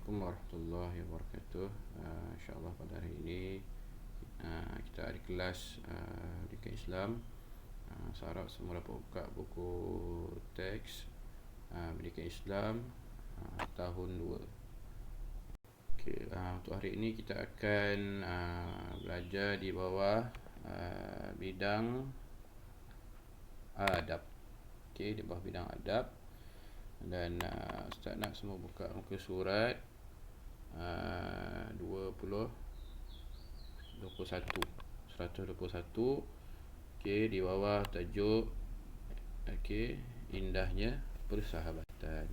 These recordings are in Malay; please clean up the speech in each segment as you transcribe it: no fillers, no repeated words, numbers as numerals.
Assalamualaikum warahmatullahi wabarakatuh. InsyaAllah pada hari ini kita ada kelas Pendidikan Islam. Saya harap semua dapat buka buku teks Pendidikan Islam tahun 2. Untuk hari ini kita akan belajar di bawah bidang adab. Di bawah bidang adab. Dan Ustaz nak semua buka muka surat 121. Di bawah tajuk indahnya persahabatan.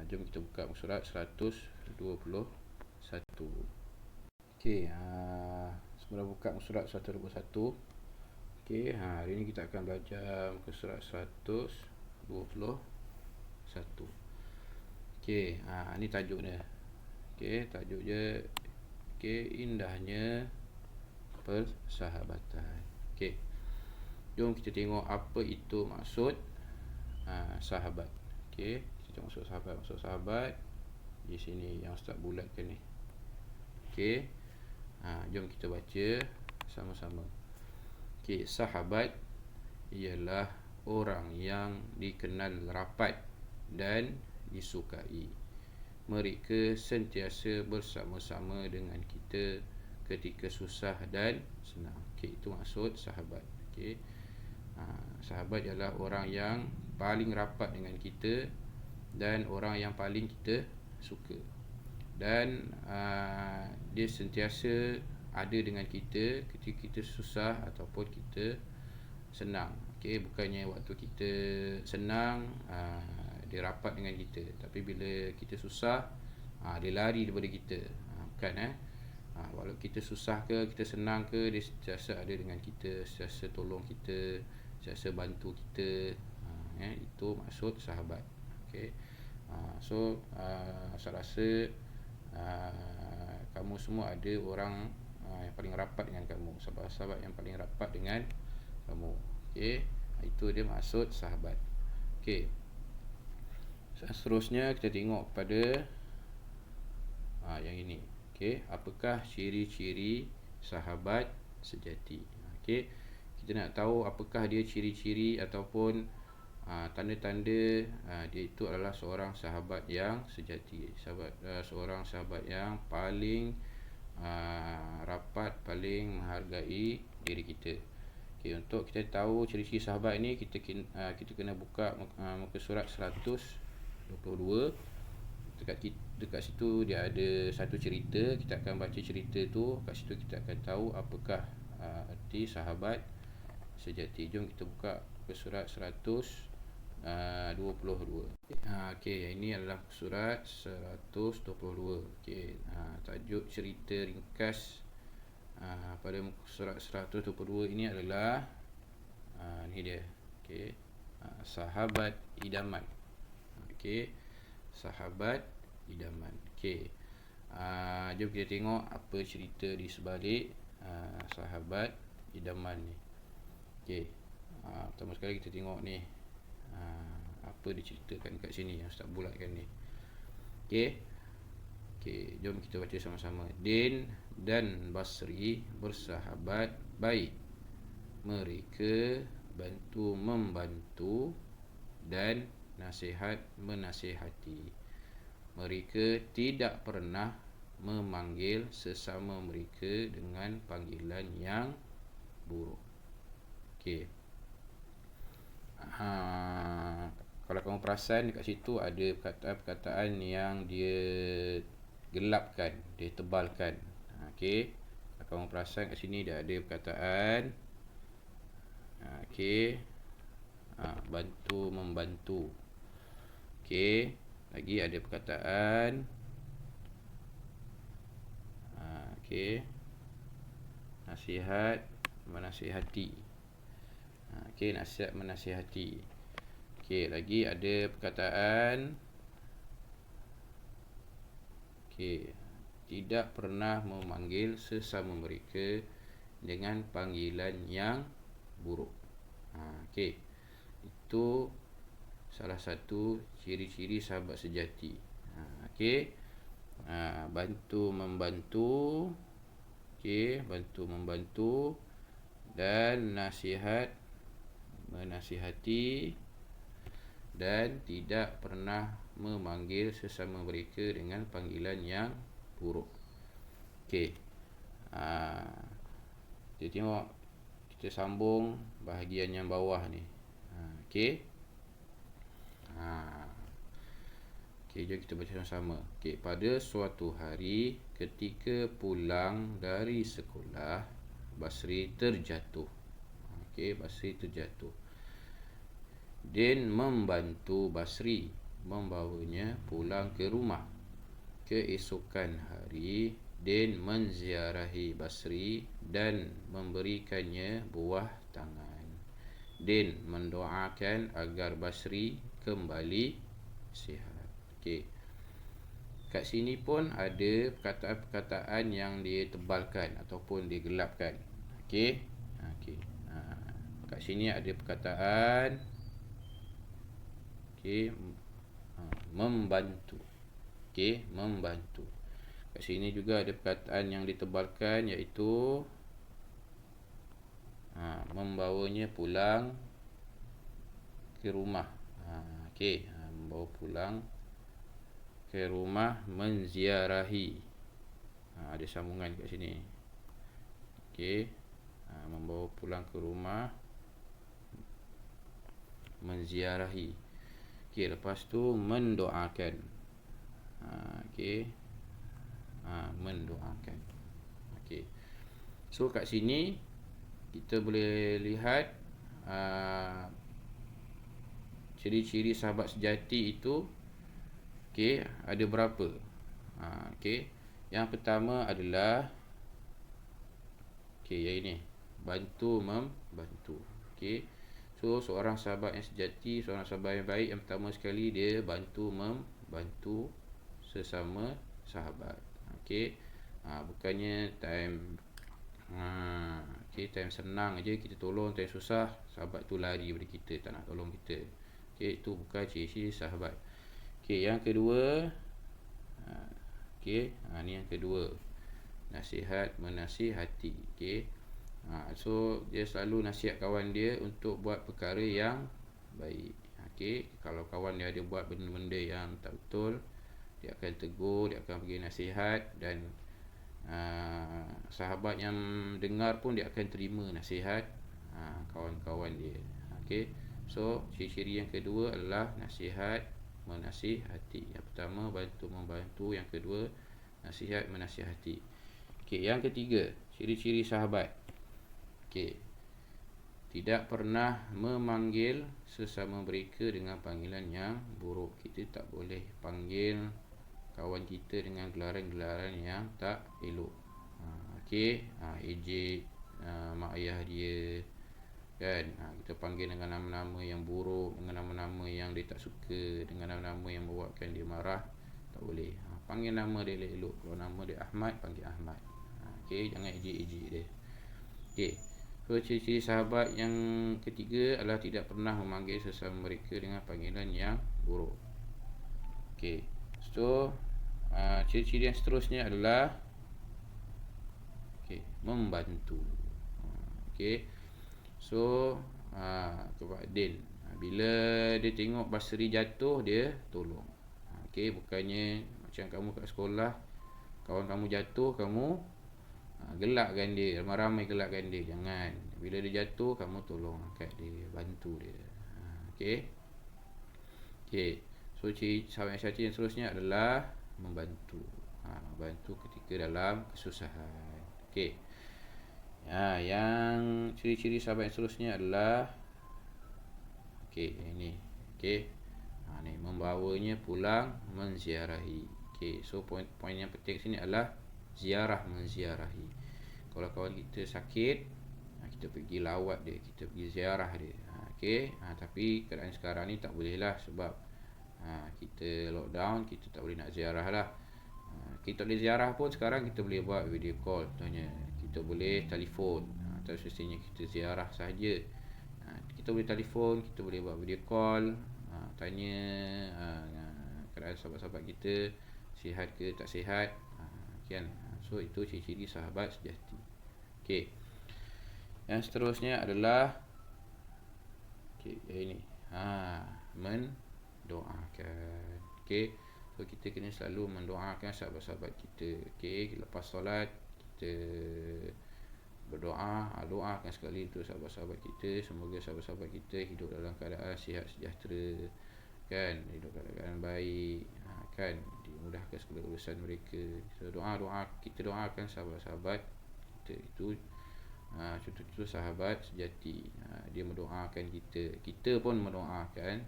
Jom kita buka muka surat 121. Semula buka muka surat 121. Hari ini kita akan belajar muka surat 121. Ini tajuk dia. Tajuk dia indahnya persahabatan. Jom kita tengok apa itu maksud sahabat. Kita tengok maksud sahabat. Maksud sahabat di sini yang Ustaz bulatkan ni. Jom kita baca sama-sama. Sahabat ialah orang yang dikenal rapat dan disukai. Mereka sentiasa bersama-sama dengan kita ketika susah dan senang. Itu maksud sahabat. Sahabat ialah orang yang paling rapat dengan kita dan orang yang paling kita suka. Dan dia sentiasa ada dengan kita ketika kita susah ataupun kita senang. Bukannya waktu kita senang dia rapat dengan kita, tapi bila kita susah dia lari daripada kita. Bukan walau kita susah ke, kita senang ke, dia sentiasa ada dengan kita, sentiasa tolong kita, sentiasa bantu kita. Itu maksud sahabat. So saya rasa kamu semua ada orang yang paling rapat dengan kamu, sahabat-sahabat yang paling rapat dengan kamu. Itu dia maksud sahabat. Seterusnya kita tengok pada yang ini. Apakah ciri-ciri sahabat sejati? Kita nak tahu apakah dia ciri-ciri ataupun tanda-tanda dia itu adalah seorang sahabat yang sejati. Seorang sahabat yang paling rapat, paling menghargai diri kita. Untuk kita tahu ciri-ciri sahabat ini, kita kena buka muka surat 122. Dekat situ dia ada satu cerita. Kita akan baca cerita tu. Kat situ kita akan tahu apakah arti sahabat sejati. Jom kita buka muka surat 122. Ini adalah surat 122. Tajuk cerita ringkas pada surat 122 ini adalah ni dia. Sahabat idaman. Sahabat idaman. Jom kita tengok apa cerita di sebalik sahabat idaman ni. Pertama sekali kita tengok ni apa diceritakan kat sini yang Ustaz bulatkan ni. Jom kita baca sama-sama. Din dan Basri bersahabat baik. Mereka bantu-membantu dan nasihat menasihati. Mereka tidak pernah memanggil sesama mereka dengan panggilan yang buruk. Kalau kamu perasan dekat situ ada perkataan yang dia gelapkan, dia tebalkan. Kalau kamu perasan kat sini dia ada perkataan bantu membantu. Lagi ada perkataan nasihat menasihati. Nasihat menasihati. Lagi ada perkataan tidak pernah memanggil sesama mereka dengan panggilan yang buruk. Itu salah satu ciri-ciri sahabat sejati. Okey. Bantu membantu. Okey, bantu membantu dan nasihat menasihati dan tidak pernah memanggil sesama mereka dengan panggilan yang buruk. Okey. Kita tengok, kita sambung bahagian yang bawah ni. Okey. Okey, jom kita baca sama-sama. Okey, pada suatu hari ketika pulang dari sekolah, Basri terjatuh. Okey, Basri terjatuh. Din membantu Basri membawanya pulang ke rumah. Keesokan hari, Din menziarahi Basri dan memberikannya buah tangan. Din mendoakan agar Basri kembali sihat. Okey. Kat sini pun ada perkataan-perkataan yang ditebalkan ataupun digelapkan. Okey. Okey. Kat sini ada perkataan membantu. Okey, membantu. Kat sini juga ada perkataan yang ditebalkan, iaitu membawanya pulang ke rumah. Okey, membawa pulang ke rumah, menziarahi. Ada sambungan kat sini. Okey, membawa pulang ke rumah, menziarahi. Okey, lepas tu mendoakan. Okey. Mendoakan. Okey. So kat sini kita boleh lihat ciri-ciri sahabat sejati itu ada berapa. Okey. Yang pertama adalah yang ini, bantu membantu. Okey. So seorang sahabat yang sejati, seorang sahabat yang baik, yang pertama sekali dia bantu membantu sesama sahabat. Okey. Bukannya time time senang aja kita tolong, time susah sahabat tu lari daripada kita, tak nak tolong kita. Okey, itu bukan ciri-ciri sahabat. Okey, yang kedua, ni yang kedua. Nasihat menasihati. Okey. So dia selalu nasihat kawan dia untuk buat perkara yang baik. Okey, kalau kawan dia ada buat benda-benda yang tak betul, dia akan tegur, dia akan bagi nasihat, dan sahabat yang dengar pun dia akan terima nasihat kawan-kawan dia. Okey. So ciri-ciri yang kedua adalah nasihat menasihati. Yang pertama bantu membantu, yang kedua nasihat menasihati. Okey, yang ketiga, ciri-ciri sahabat. Okey. Tidak pernah memanggil sesama mereka dengan panggilan yang buruk. Kita tak boleh panggil kawan kita dengan gelaran-gelaran yang tak elok. Okey, ejek mak ayah dia, kan. Kita panggil dengan nama-nama yang buruk, dengan nama-nama yang dia tak suka, dengan nama-nama yang membuatkan dia marah. Tak boleh. Panggil nama dia elok. Kalau nama dia Ahmad, panggil Ahmad. Okey, jangan ejek-ejek dia. Okey. So ciri-ciri sahabat yang ketiga adalah tidak pernah memanggil sesama mereka dengan panggilan yang buruk. Okey. So ciri-ciri yang seterusnya adalah membantu. Okey. So kepada Din, bila dia tengok Basri jatuh, dia tolong. Okey, bukannya macam kamu kat sekolah, kawan kamu jatuh, kamu gelakkan dia, ramai-ramai gelakkan dia. Jangan. Bila dia jatuh, kamu tolong angkat dia, bantu dia. Okey. Okey. So ciri sahabat yang sejati yang seterusnya adalah membantu. Bantu ketika dalam kesusahan. Okey. Yang ciri-ciri sahabat yang seterusnya adalah ini. Okey. Ni membawanya pulang, menziarahi. Okey. So poin yang penting sini adalah ziarah, menziarahi. Kalau kawan kita sakit, kita pergi lawat dia, kita pergi ziarah dia. Okey. Tapi keadaan sekarang ni tak boleh lah, sebab kita lockdown, kita tak boleh nak ziarah lah. Kita boleh ziarah pun sekarang kita boleh buat video call contohnya. Kita boleh telefon, atau semestinya kita ziarah sahaja. Kita boleh telefon, kita boleh buat video call, tanya keadaan sahabat-sahabat kita sihat ke tak sihat, kan. So itu ciri-ciri sahabat sejati. Okey. Yang seterusnya adalah ini mendoakan. Okey. So kita kena selalu mendoakan sahabat-sahabat kita. Okey, lepas solat kita berdoa, doakan sekali untuk sahabat-sahabat kita, semoga sahabat-sahabat kita hidup dalam keadaan sihat sejahtera, kan, hidup dalam keadaan baik, kan, dimudahkan segala urusan mereka. So kita doakan sahabat-sahabat kita itu, contoh-contoh sahabat sejati. Dia mendoakan kita pun mendoakan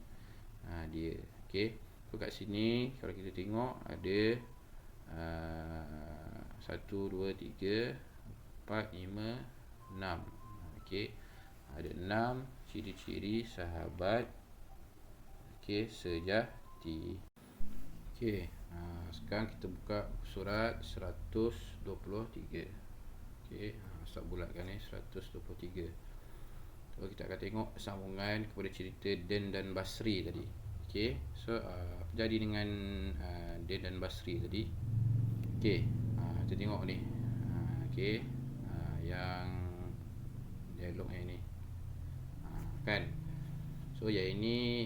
dia. Okey. So kat sini kalau kita tengok ada 1 2 3 4 5 6. Okey. Ada 6 ciri-ciri sahabat sejati. Okey. Sekarang kita buka surat 123. Okey, start bulatkan 123. So kita akan tengok sambungan kepada cerita Den dan Basri tadi. Okey. So apa jadi dengan Den dan Basri tadi? Okey, kita tengok ni. Okey. Yang dialog yang ni, kan. So yang ini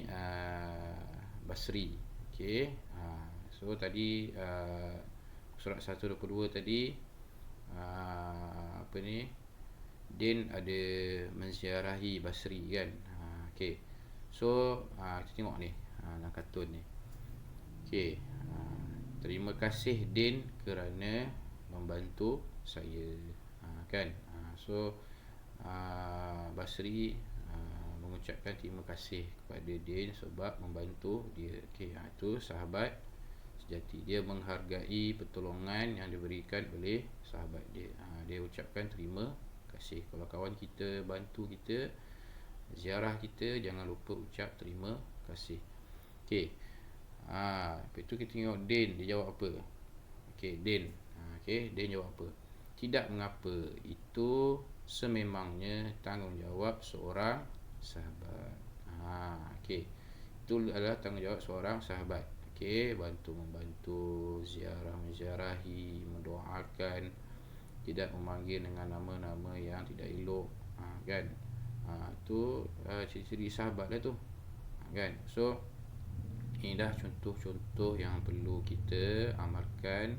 Basri. Okey. So tadi surat 122 tadi apa ni, Din ada menziarahi Basri, kan. Okey. So kita tengok ni dalam kartun ni. Okey. Terima kasih Din kerana membantu saya, kan. So Basri mengucapkan terima kasih kepada Din sebab membantu dia. Okey, itu sahabat sejati. Dia menghargai pertolongan yang diberikan oleh sahabat dia. Dia ucapkan terima kasih. Kalau kawan kita bantu kita, ziarah kita, jangan lupa ucap terima kasih. Okey. Lepas tu kita tengok Din, dia jawab apa? Okey, Din. Okey, Din jawab apa? Tidak mengapa, itu sememangnya tanggungjawab seorang sahabat. Okey. Itu adalah tanggungjawab seorang sahabat. Okey, membantu, menziarahi, mendoakan, tidak memanggil dengan nama-nama yang tidak elok, kan. Itu ciri-ciri sahabat lah tu, kan. So ini dah contoh-contoh yang perlu kita amalkan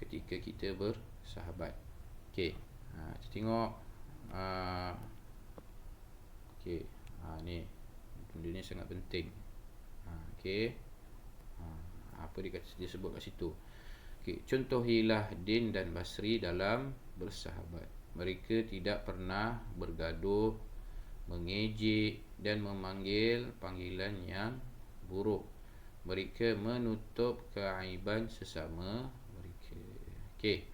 ketika kita bersahabat. Okey. Kita tengok okey. Ni benda ni sangat penting. Okey. Apa dia sebut kat situ? Okey, contohilah Din dan Basri dalam bersahabat. Mereka tidak pernah bergaduh, mengejek dan memanggil panggilan yang buruk. Mereka menutup keaiban sesama mereka. Okey.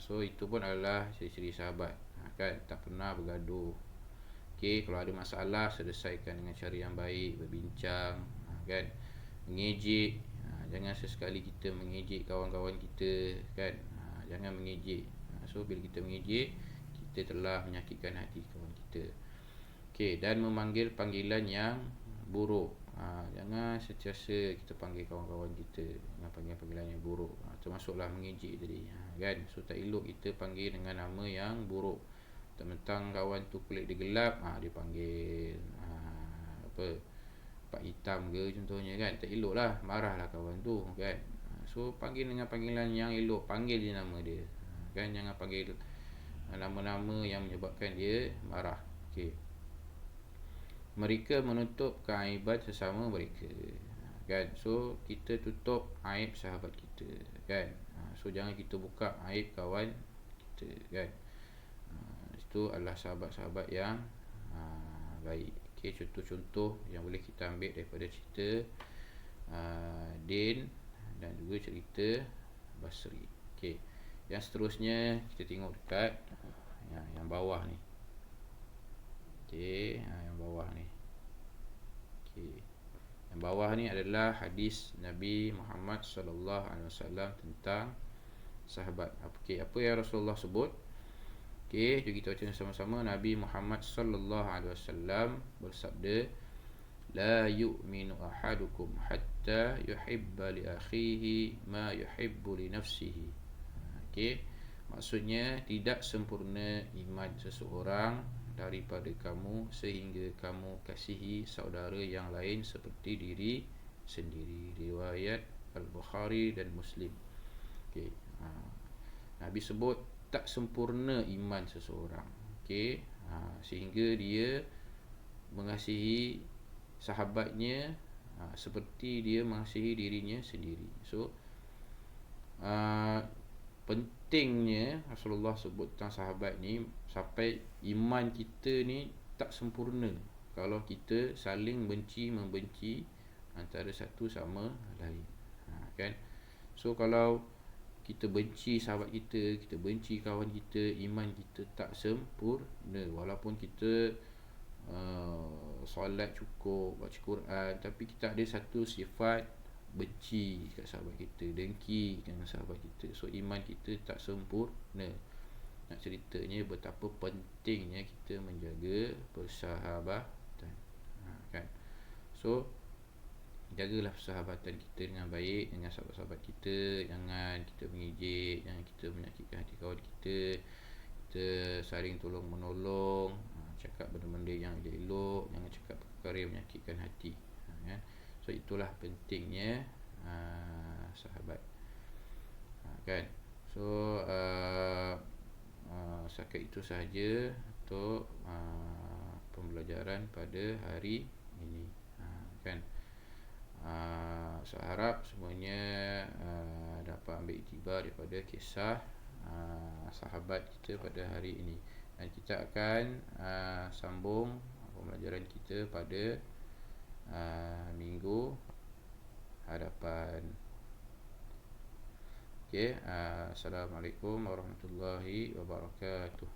So itu pun adalah ciri-ciri sahabat, kan. Tak pernah bergaduh. Okey, kalau ada masalah selesaikan dengan cara yang baik, berbincang, kan. Mengejek, jangan sesekali kita mengejek kawan-kawan kita, kan. Jangan mengejek. So bila kita mengejek, kita telah menyakitkan hati kawan kita. Okey, dan memanggil panggilan yang buruk. Jangan sentiasa kita panggil kawan-kawan kita dengan panggilan yang buruk. Termasuklah mengejek tadi, kan. So tak elok kita panggil dengan nama yang buruk. Mentang kawan tu kulit dia gelap, dia panggil apa, Pak Hitam ke contohnya, kan. Tak elok lah, marahlah kawan tu, kan. So panggil dengan panggilan yang elok, panggil je nama dia, kan. Jangan panggil nama-nama yang menyebabkan dia marah. Okey. Mereka menutup keaiban sesama mereka, kan. So kita tutup aib sahabat kita, kan. So jangan kita buka aib kawan kita, kan. Itu adalah sahabat-sahabat yang baik. Okey, contoh-contoh yang boleh kita ambil daripada cerita Din dan juga cerita Basri. Okey, yang seterusnya kita tengok dekat yang bawah ni. Okey, yang bawah ni. Okey. Yang bawah ni adalah hadis Nabi Muhammad sallallahu alaihi wasallam tentang sahabat. Okey, apa yang Rasulullah sebut? Okey, jom kita baca sama-sama. Nabi Muhammad sallallahu alaihi wasallam bersabda, la yu'minu ahadukum hatta yuhibba li akhihi ma yuhibbu li nafsihi. Okey, maksudnya tidak sempurna iman seseorang daripada kamu sehingga kamu kasihi saudara yang lain seperti diri sendiri. Riwayat Al-Bukhari dan Muslim. Okey, Nabi sebut tak sempurna iman seseorang. Okey, sehingga dia mengasihi sahabatnya seperti dia mengasihi dirinya sendiri. So pentingnya Rasulullah sebut tentang sahabat ni sampai iman kita ni tak sempurna kalau kita saling benci membenci antara satu sama lain. Kan? So kalau kita benci sahabat kita, kita benci kawan kita, iman kita tak sempurna. Walaupun kita solat cukup, baca Quran, tapi kita ada satu sifat benci kat sahabat kita, dengki dengan sahabat kita. So iman kita tak sempurna. Nak ceritanya betapa pentingnya kita menjaga persahabatan. Kan? So jagalah persahabatan kita dengan baik dengan sahabat-sahabat kita. Jangan kita mengejek, jangan kita menyakitkan hati kawan kita. Kita saling tolong menolong, cakap benda-benda yang elok, jangan cakap perkara yang menyakitkan hati. Kan? So itulah pentingnya sahabat. Kan? So setakat itu sahaja untuk pembelajaran pada hari ini. Kan? Saya harap semuanya dapat ambil iktibar daripada kisah sahabat kita pada hari ini. Dan kita akan sambung pembelajaran kita pada minggu hadapan. Okey, Assalamualaikum warahmatullahi wabarakatuh.